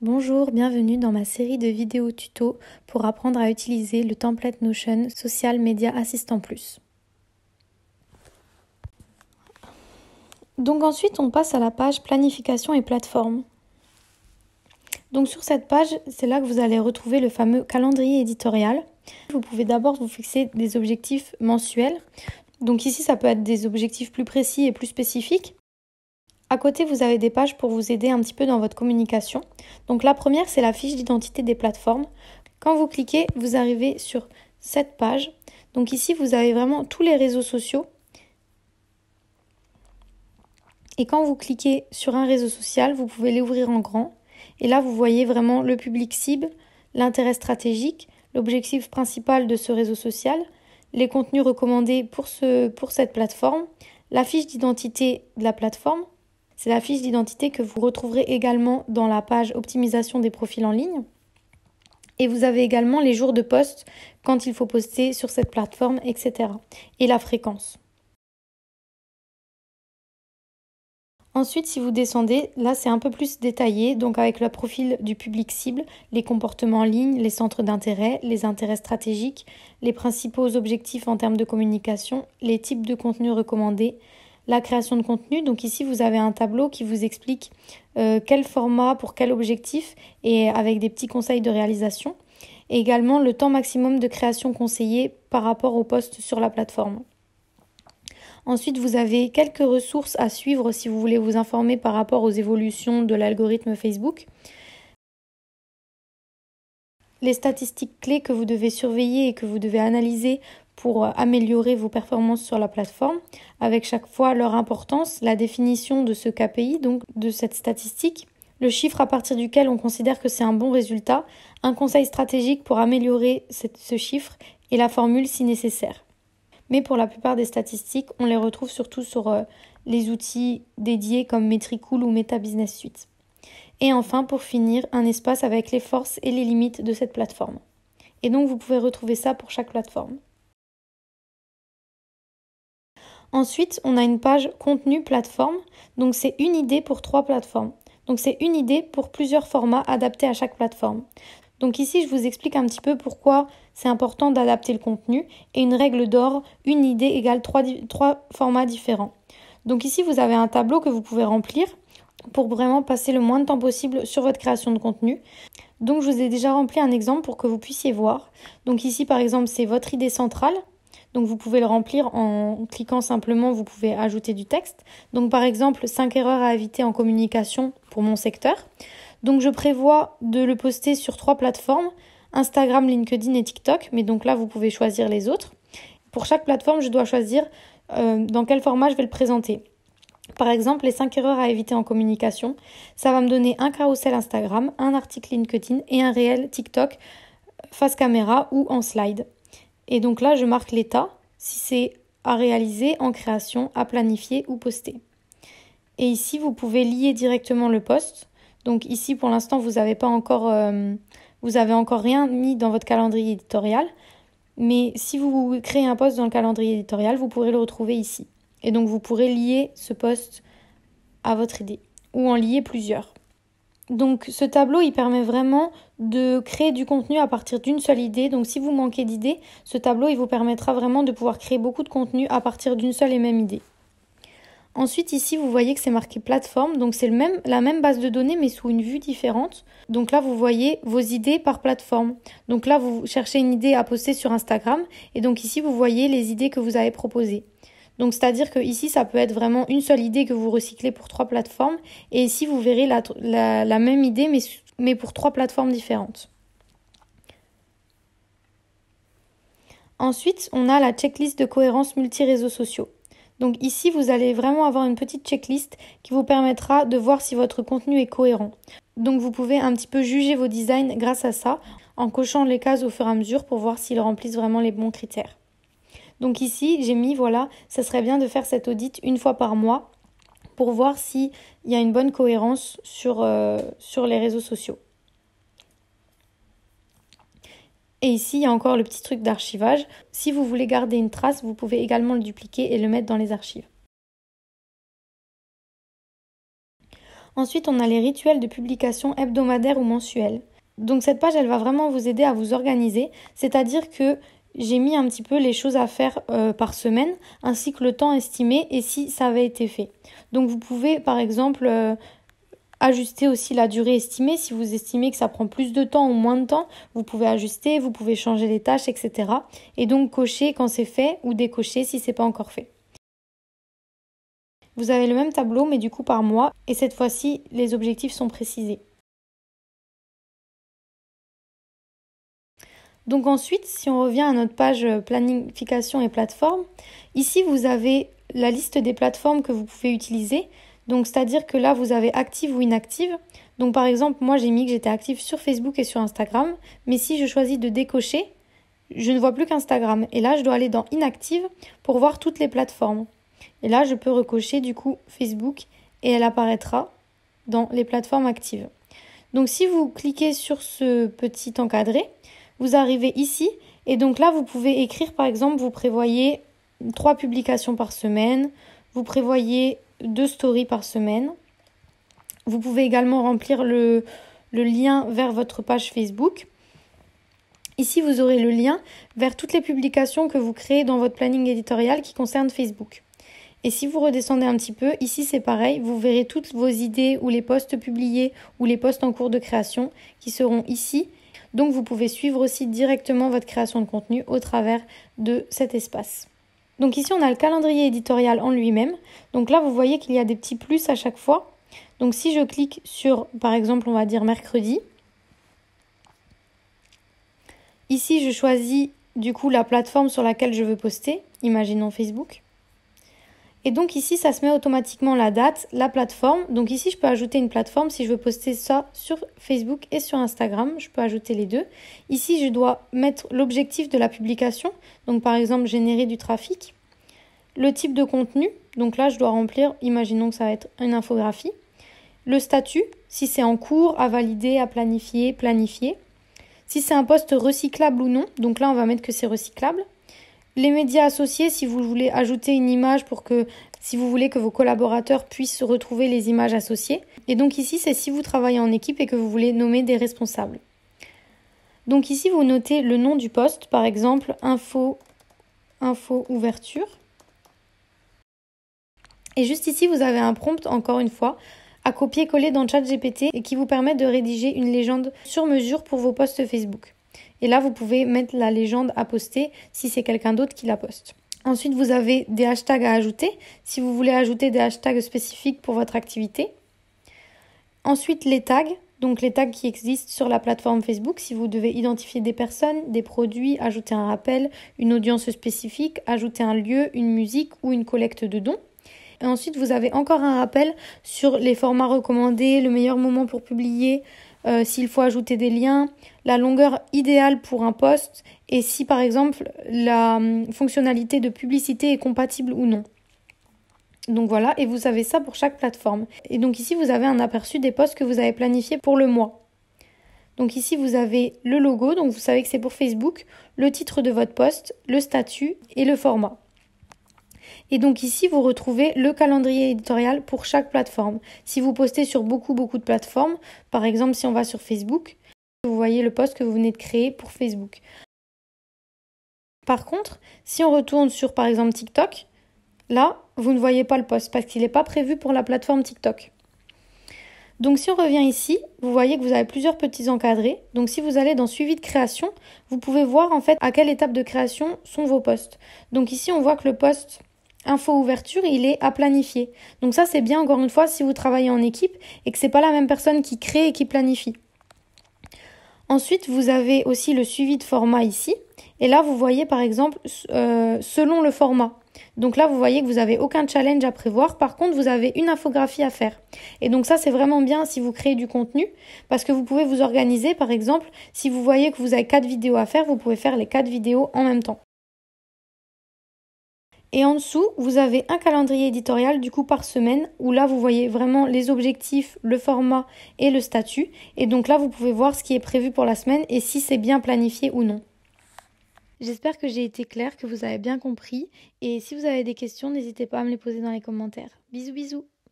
Bonjour, bienvenue dans ma série de vidéos tuto pour apprendre à utiliser le template Notion Social Media Assistant Plus. Donc ensuite, on passe à la page planification et plateforme. Donc sur cette page, c'est là que vous allez retrouver le fameux calendrier éditorial. Vous pouvez d'abord vous fixer des objectifs mensuels. Donc ici, ça peut être des objectifs plus précis et plus spécifiques. À côté, vous avez des pages pour vous aider un petit peu dans votre communication. Donc la première, c'est la fiche d'identité des plateformes. Quand vous cliquez, vous arrivez sur cette page. Donc ici, vous avez vraiment tous les réseaux sociaux. Et quand vous cliquez sur un réseau social, vous pouvez l'ouvrir en grand. Et là, vous voyez vraiment le public cible, l'intérêt stratégique, l'objectif principal de ce réseau social, les contenus recommandés pour cette plateforme, la fiche d'identité de la plateforme. C'est la fiche d'identité que vous retrouverez également dans la page optimisation des profils en ligne. Et vous avez également les jours de poste, quand il faut poster sur cette plateforme, etc. Et la fréquence. Ensuite, si vous descendez, là c'est un peu plus détaillé, donc avec le profil du public cible, les comportements en ligne, les centres d'intérêt, les intérêts stratégiques, les principaux objectifs en termes de communication, les types de contenus recommandés, la création de contenu. Donc ici, vous avez un tableau qui vous explique quel format pour quel objectif et avec des petits conseils de réalisation. Et également le temps maximum de création conseillé par rapport au post sur la plateforme. Ensuite, vous avez quelques ressources à suivre si vous voulez vous informer par rapport aux évolutions de l'algorithme Facebook. Les statistiques clés que vous devez surveiller et que vous devez analyser pour améliorer vos performances sur la plateforme, avec chaque fois leur importance, la définition de ce KPI, donc de cette statistique, le chiffre à partir duquel on considère que c'est un bon résultat, un conseil stratégique pour améliorer ce chiffre et la formule si nécessaire. Mais pour la plupart des statistiques, on les retrouve surtout sur les outils dédiés comme Metricool ou Meta Business Suite. Et enfin, pour finir, un espace avec les forces et les limites de cette plateforme. Et donc, vous pouvez retrouver ça pour chaque plateforme. Ensuite, on a une page contenu plateforme. Donc, c'est une idée pour 3 plateformes. Donc, c'est une idée pour plusieurs formats adaptés à chaque plateforme. Donc ici, je vous explique un petit peu pourquoi c'est important d'adapter le contenu. Et une règle d'or, une idée égale 3 formats différents. Donc ici, vous avez un tableau que vous pouvez remplir pour vraiment passer le moins de temps possible sur votre création de contenu. Donc je vous ai déjà rempli un exemple pour que vous puissiez voir. Donc ici, par exemple, c'est votre idée centrale. Donc vous pouvez le remplir en cliquant simplement, vous pouvez ajouter du texte. Donc par exemple, 5 erreurs à éviter en communication pour mon secteur. Donc je prévois de le poster sur 3 plateformes, Instagram, LinkedIn et TikTok. Mais donc là, vous pouvez choisir les autres. Pour chaque plateforme, je dois choisir dans quel format je vais le présenter. Par exemple, les 5 erreurs à éviter en communication, ça va me donner un carrousel Instagram, un article LinkedIn et un réel TikTok face caméra ou en slide. Et donc là, je marque l'état, si c'est à réaliser, en création, à planifier ou poster. Et ici, vous pouvez lier directement le post. Donc ici, pour l'instant, vous avez encore rien mis dans votre calendrier éditorial. Mais si vous créez un post dans le calendrier éditorial, vous pourrez le retrouver ici. Et donc, vous pourrez lier ce post à votre idée ou en lier plusieurs. Donc ce tableau, il permet vraiment de créer du contenu à partir d'une seule idée. Donc si vous manquez d'idées, ce tableau, il vous permettra vraiment de pouvoir créer beaucoup de contenu à partir d'une seule et même idée. Ensuite, ici, vous voyez que c'est marqué plateforme. Donc c'est la même base de données, mais sous une vue différente. Donc là, vous voyez vos idées par plateforme. Donc là, vous cherchez une idée à poster sur Instagram. Et donc ici, vous voyez les idées que vous avez proposées. Donc, c'est-à-dire que ici, ça peut être vraiment une seule idée que vous recyclez pour 3 plateformes. Et ici, vous verrez la même idée, mais pour 3 plateformes différentes. Ensuite, on a la checklist de cohérence multi-réseaux sociaux. Donc ici, vous allez vraiment avoir une petite checklist qui vous permettra de voir si votre contenu est cohérent. Donc, vous pouvez un petit peu juger vos designs grâce à ça, en cochant les cases au fur et à mesure pour voir s'ils remplissent vraiment les bons critères. Donc ici, j'ai mis, voilà, ça serait bien de faire cet audit une fois par mois pour voir s'il y a une bonne cohérence sur les réseaux sociaux. Et ici, il y a encore le petit truc d'archivage. Si vous voulez garder une trace, vous pouvez également le dupliquer et le mettre dans les archives. Ensuite, on a les rituels de publication hebdomadaires ou mensuels. Donc cette page, elle va vraiment vous aider à vous organiser, c'est-à-dire que j'ai mis un petit peu les choses à faire par semaine, ainsi que le temps estimé et si ça avait été fait. Donc vous pouvez par exemple ajuster aussi la durée estimée. Si vous estimez que ça prend plus de temps ou moins de temps, vous pouvez ajuster, vous pouvez changer les tâches, etc. Et donc cocher quand c'est fait ou décocher si c'est pas encore fait. Vous avez le même tableau mais du coup par mois et cette fois-ci les objectifs sont précisés. Donc ensuite, si on revient à notre page planification et plateforme, ici vous avez la liste des plateformes que vous pouvez utiliser. Donc c'est-à-dire que là vous avez active ou inactive. Donc par exemple, moi j'ai mis que j'étais active sur Facebook et sur Instagram, mais si je choisis de décocher, je ne vois plus qu'Instagram. Et là je dois aller dans inactive pour voir toutes les plateformes. Et là je peux recocher du coup Facebook et elle apparaîtra dans les plateformes actives. Donc si vous cliquez sur ce petit encadré, vous arrivez ici et donc là vous pouvez écrire par exemple, vous prévoyez 3 publications par semaine, vous prévoyez 2 stories par semaine. Vous pouvez également remplir le lien vers votre page Facebook. Ici vous aurez le lien vers toutes les publications que vous créez dans votre planning éditorial qui concernent Facebook. Et si vous redescendez un petit peu, ici c'est pareil, vous verrez toutes vos idées ou les posts publiés ou les posts en cours de création qui seront ici. Donc vous pouvez suivre aussi directement votre création de contenu au travers de cet espace. Donc ici on a le calendrier éditorial en lui-même. Donc là vous voyez qu'il y a des petits plus à chaque fois. Donc si je clique sur par exemple on va dire mercredi. Ici je choisis du coup la plateforme sur laquelle je veux poster, imaginons Facebook. Et donc ici, ça se met automatiquement la date, la plateforme. Donc ici, je peux ajouter une plateforme si je veux poster ça sur Facebook et sur Instagram. Je peux ajouter les deux. Ici, je dois mettre l'objectif de la publication. Donc par exemple, générer du trafic. Le type de contenu. Donc là, je dois remplir, imaginons que ça va être une infographie. Le statut, si c'est en cours, à valider, à planifier, planifier. Si c'est un poste recyclable ou non. Donc là, on va mettre que c'est recyclable. Les médias associés, si vous voulez ajouter une image si vous voulez que vos collaborateurs puissent retrouver les images associées. Et donc ici, c'est si vous travaillez en équipe et que vous voulez nommer des responsables. Donc ici, vous notez le nom du poste, par exemple, info ouverture. Et juste ici, vous avez un prompt, encore une fois, à copier-coller dans ChatGPT et qui vous permet de rédiger une légende sur mesure pour vos posts Facebook. Et là, vous pouvez mettre la légende à poster si c'est quelqu'un d'autre qui la poste. Ensuite, vous avez des hashtags à ajouter si vous voulez ajouter des hashtags spécifiques pour votre activité. Ensuite, les tags. Donc les tags qui existent sur la plateforme Facebook. Si vous devez identifier des personnes, des produits, ajouter un rappel, une audience spécifique, ajouter un lieu, une musique ou une collecte de dons. Et ensuite, vous avez encore un rappel sur les formats recommandés, le meilleur moment pour publier, s'il faut ajouter des liens, la longueur idéale pour un post et si par exemple la fonctionnalité de publicité est compatible ou non. Donc voilà, et vous avez ça pour chaque plateforme. Et donc ici, vous avez un aperçu des posts que vous avez planifiés pour le mois. Donc ici, vous avez le logo, donc vous savez que c'est pour Facebook, le titre de votre post, le statut et le format. Et donc ici, vous retrouvez le calendrier éditorial pour chaque plateforme. Si vous postez sur beaucoup de plateformes, par exemple si on va sur Facebook, vous voyez le post que vous venez de créer pour Facebook. Par contre, si on retourne sur par exemple TikTok, là, vous ne voyez pas le post parce qu'il n'est pas prévu pour la plateforme TikTok. Donc si on revient ici, vous voyez que vous avez plusieurs petits encadrés. Donc si vous allez dans suivi de création, vous pouvez voir en fait à quelle étape de création sont vos posts. Donc ici, on voit que le post info ouverture, il est à planifier. Donc ça, c'est bien encore une fois si vous travaillez en équipe et que c'est pas la même personne qui crée et qui planifie. Ensuite, vous avez aussi le suivi de format ici. Et là, vous voyez par exemple selon le format. Donc là, vous voyez que vous n'avez aucun challenge à prévoir. Par contre, vous avez une infographie à faire. Et donc ça, c'est vraiment bien si vous créez du contenu parce que vous pouvez vous organiser. Par exemple, si vous voyez que vous avez 4 vidéos à faire, vous pouvez faire les 4 vidéos en même temps. Et en dessous, vous avez un calendrier éditorial du coup par semaine où là, vous voyez vraiment les objectifs, le format et le statut. Et donc là, vous pouvez voir ce qui est prévu pour la semaine et si c'est bien planifié ou non. J'espère que j'ai été claire, que vous avez bien compris. Et si vous avez des questions, n'hésitez pas à me les poser dans les commentaires. Bisous bisous!